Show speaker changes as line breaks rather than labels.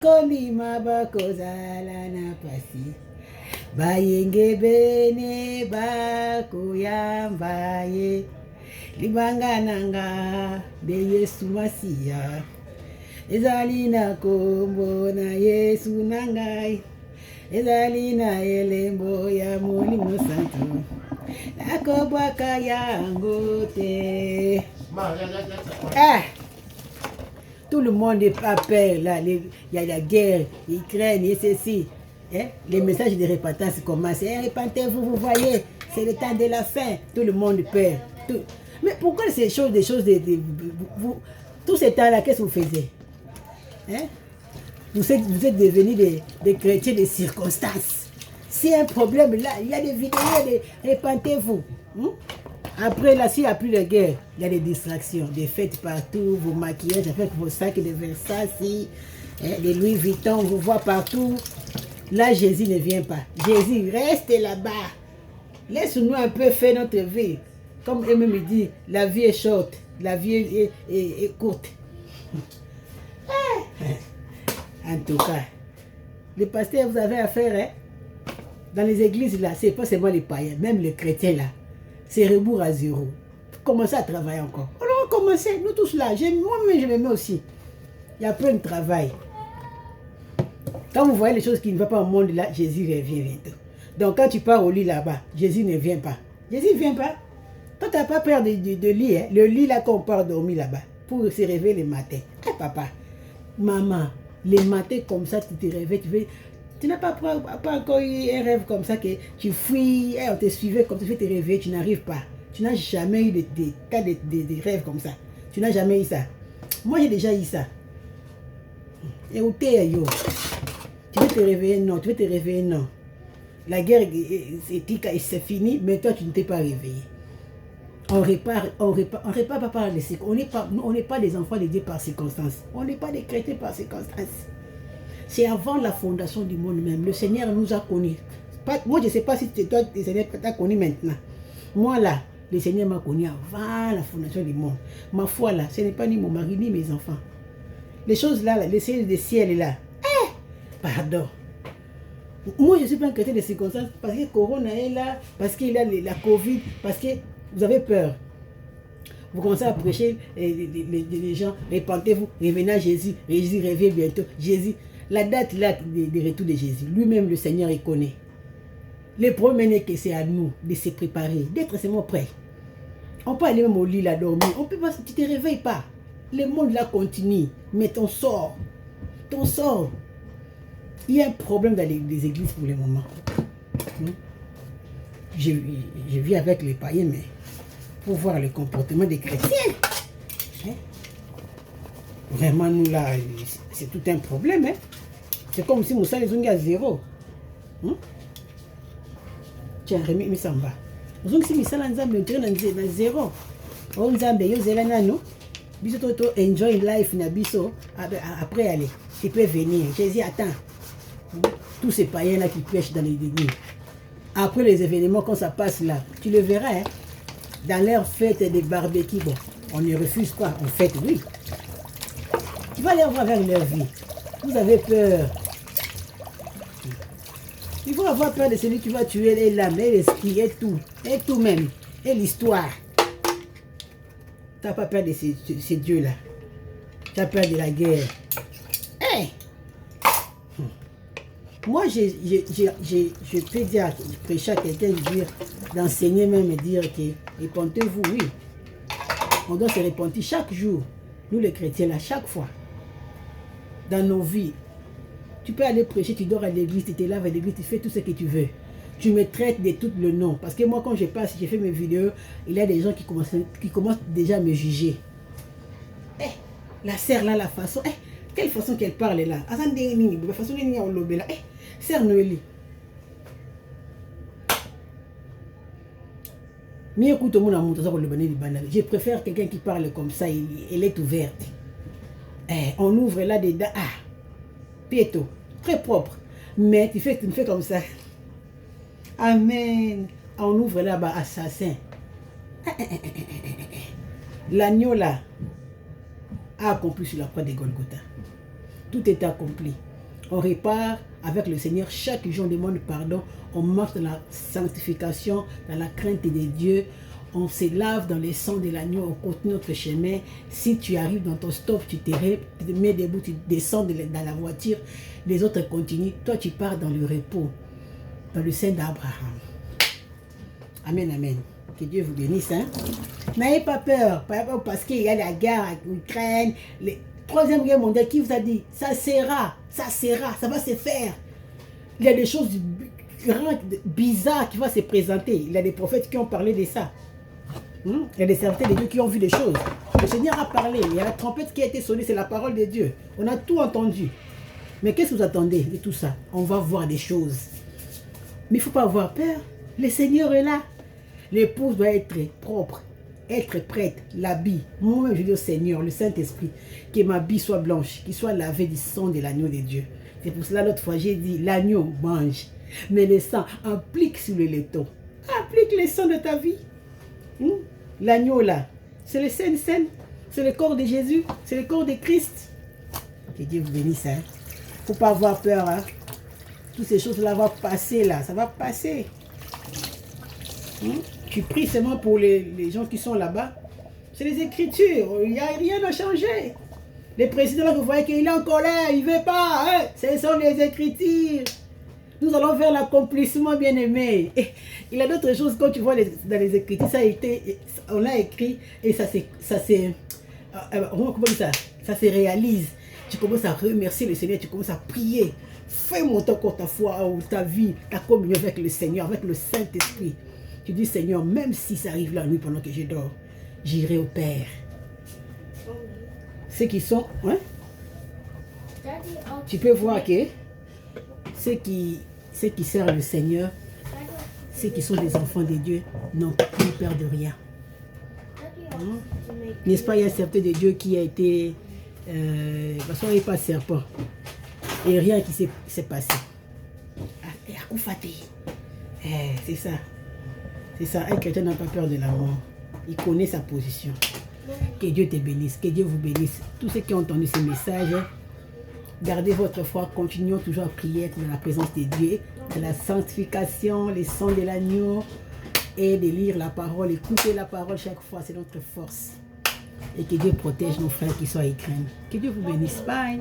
Kolima bakozala na pasi bayenge bene bakuyamba ye libanga nanga de Yesu Masiya ezali na kombo na Yesu nangai ezali na elembo ya Molimo Santo nakobwaka yango te. Tout le monde a peur là, il y a la guerre, l'Ukraine et ceci. Les messages de repentance commencent. Repentez-vous, vous voyez, c'est le temps de la fin. Tout le monde peur. Tout. Mais pourquoi ces choses, tout ce temps-là, qu'est-ce que vous faisiez? Vous êtes devenus des chrétiens de circonstances. S'il y a un problème là, il y a des vidéos de repentez-vous. Après là, s'il n'y a plus de guerre, il y a des distractions, des fêtes partout, vos maquillages, avec vos sacs de Versace, des Louis Vuitton, on vous voit partout. Là, Jésus ne vient pas. Jésus, reste là-bas. Laisse-nous un peu faire notre vie. Comme eux-mêmes me disent, la vie est short, la vie est courte. En tout cas, les pasteurs, vous avez affaire, dans les églises là, c'est pas seulement les païens, même les chrétiens là. C'est rebours à zéro. Commencez à travailler encore. On va commencer, nous tous là. Moi-même, je me mets aussi. Il y a plein de travail. Quand vous voyez les choses qui ne vont pas au monde là, Jésus revient bientôt. Donc quand tu pars au lit là-bas, Jésus ne vient pas. Jésus ne vient pas. Toi, tu n'as pas peur de lit. Le lit là qu'on part dormir là-bas. Pour se réveiller le matin. Papa, maman, les matins comme ça, tu te réveilles, tu n'as pas encore eu un rêve comme ça que tu fuis, on te suivait comme tu fais te réveiller, tu n'arrives pas. Tu n'as jamais eu des cas de rêves comme ça. Tu n'as jamais eu ça. Moi, j'ai déjà eu ça. Et où t'es, yo? Tu veux te réveiller? Non. Tu veux te réveiller? Non. La guerre, c'est fini, mais toi, tu ne t'es pas réveillé. On répare pas par les circonstances. On n'est pas des enfants de Dieu par circonstances. On n'est pas des chrétiens par circonstances. C'est avant la fondation du monde même. Le Seigneur nous a connus. Moi, je ne sais pas si toi, le Seigneur t'a connu maintenant. Moi, là, le Seigneur m'a connu avant la fondation du monde. Ma foi, là, ce n'est pas ni mon mari, ni mes enfants. Les choses là, le ciel des ciels est là. Pardon. Moi, je ne suis pas un chrétien de circonstances parce que Corona est là, parce qu'il y a la Covid, parce que vous avez peur. Vous commencez à prêcher les gens, repentez-vous, revenez à Jésus, Jésus revient bientôt. Jésus. La date là de retour de Jésus, lui-même le Seigneur il connaît. Le problème est que c'est à nous de se préparer, d'être seulement prêts. On peut aller même au lit là dormir, on peut pas, tu ne te réveilles pas. Le monde là continue, mais ton sort. Il y a un problème dans les églises pour le moment. Je vis avec les païens, mais pour voir le comportement des chrétiens. Vraiment, nous là, c'est tout un problème. C'est comme si Moussa les ont à zéro. Tiens, Rémi Samba. Nous avons mis ça dans zéro. On a enjoy life na biso. Après aller, tu peux venir. Jésus attends. Tous ces païens là qui pêchent dans les églises. Après les événements, quand ça passe là, tu le verras. Dans leur fête des barbecues, bon, on ne refuse pas. En fait, oui. Tu vas aller voir avec leur vie. Vous avez peur. Il faut avoir peur de celui qui va tuer l'âme, l'esprit, et tout même, et l'histoire. Tu n'as pas peur de ces dieux-là. Tu as peur de la guerre. Moi, je peux dire, prêcher à quelqu'un, d'enseigner même et dire que repentez-vous, oui. On doit se repentir chaque jour. Nous les chrétiens, là, chaque fois. Dans nos vies. Tu peux aller prêcher, tu dors à l'église, tu te laves à l'église, tu fais tout ce que tu veux. Tu me traites de tout le nom. Parce que moi, quand je passe, j'ai fait mes vidéos, il y a des gens qui commencent déjà à me juger. La sœur là, la façon, quelle façon qu'elle parle là. La façon dont elle là. Sœur Noélie. Je préfère quelqu'un qui parle comme ça, elle est ouverte. On ouvre là dedans, Pieto, très propre. Mais tu me fais comme ça. Amen. On ouvre là-bas, assassin. L'agneau là a accompli sur la croix de Golgotha. Tout est accompli. On répare avec le Seigneur. Chaque jour, on demande pardon. On marche dans la sanctification, dans la crainte de Dieu. On se lave dans le sang de l'agneau, on continue notre chemin. Si tu arrives dans ton stop, tu te mets debout, tu descends dans la voiture, les autres continuent. Toi, tu pars dans le repos, dans le sein d'Abraham. Amen, amen. Que Dieu vous bénisse. Hein? N'ayez pas peur, parce qu'il y a la guerre en Ukraine, la troisième guerre mondiale, qui vous a dit, ça sera, ça va se faire. Il y a des choses bizarres qui vont se présenter. Il y a des prophètes qui ont parlé de ça. Il y a des serviteurs de Dieu qui ont vu des choses. Le Seigneur a parlé. Il y a la trompette qui a été sonnée, c'est la parole de Dieu. On a tout entendu. Mais qu'est-ce que vous attendez de tout ça? On va voir des choses. Mais il ne faut pas avoir peur. Le Seigneur est là. L'épouse doit être propre, être prête, l'habit. Moi-même, je dis au Seigneur, le Saint-Esprit, que ma bille soit blanche, qu'il soit lavé du sang de l'agneau de Dieu. C'est pour cela, l'autre fois, j'ai dit, l'agneau mange, mais le sang implique sur le laiton. Applique le sang de ta vie. L'agneau là, c'est le Saint, c'est le corps de Jésus, c'est le corps de Christ. Que Dieu vous bénisse. Il ne faut pas avoir peur. Hein? Toutes ces choses-là vont passer là, ça va passer. Tu pries seulement pour les gens qui sont là-bas. C'est les Écritures, il n'y a rien à changer. Le président là, vous voyez qu'il est en colère, il ne veut pas. Hein? Ce sont les Écritures. Nous allons vers l'accomplissement, bien-aimé. Il y a d'autres choses, quand tu vois dans les Écritures, on l'a écrit et ça se réalise. Tu commences à remercier le Seigneur, tu commences à prier. Fais monter encore ta foi ou ta vie, ta communion avec le Seigneur, avec le Saint-Esprit. Tu dis, Seigneur, même si ça arrive la nuit pendant que je dors, j'irai au Père. Ceux qui sont... Hein? Tu peux voir que ceux qui servent le Seigneur, ceux qui sont des enfants de Dieu, n'ont plus peur de rien. N'est-ce pas, il y a un serpent de Dieu qui a été... parce qu'on n'est pas serpent. Et rien qui s'est passé. C'est ça. C'est ça, un chrétien n'a pas peur de la mort. Il connaît sa position. Que Dieu te bénisse, que Dieu vous bénisse. Tous ceux qui ont entendu ce message, gardez votre foi, continuons toujours à prier dans la présence de Dieu, de la sanctification, les sons de l'agneau, et de lire la parole, écouter la parole chaque fois, c'est notre force. Et que Dieu protège nos frères qui sont à Ukraine. Que Dieu vous bénisse. Bye.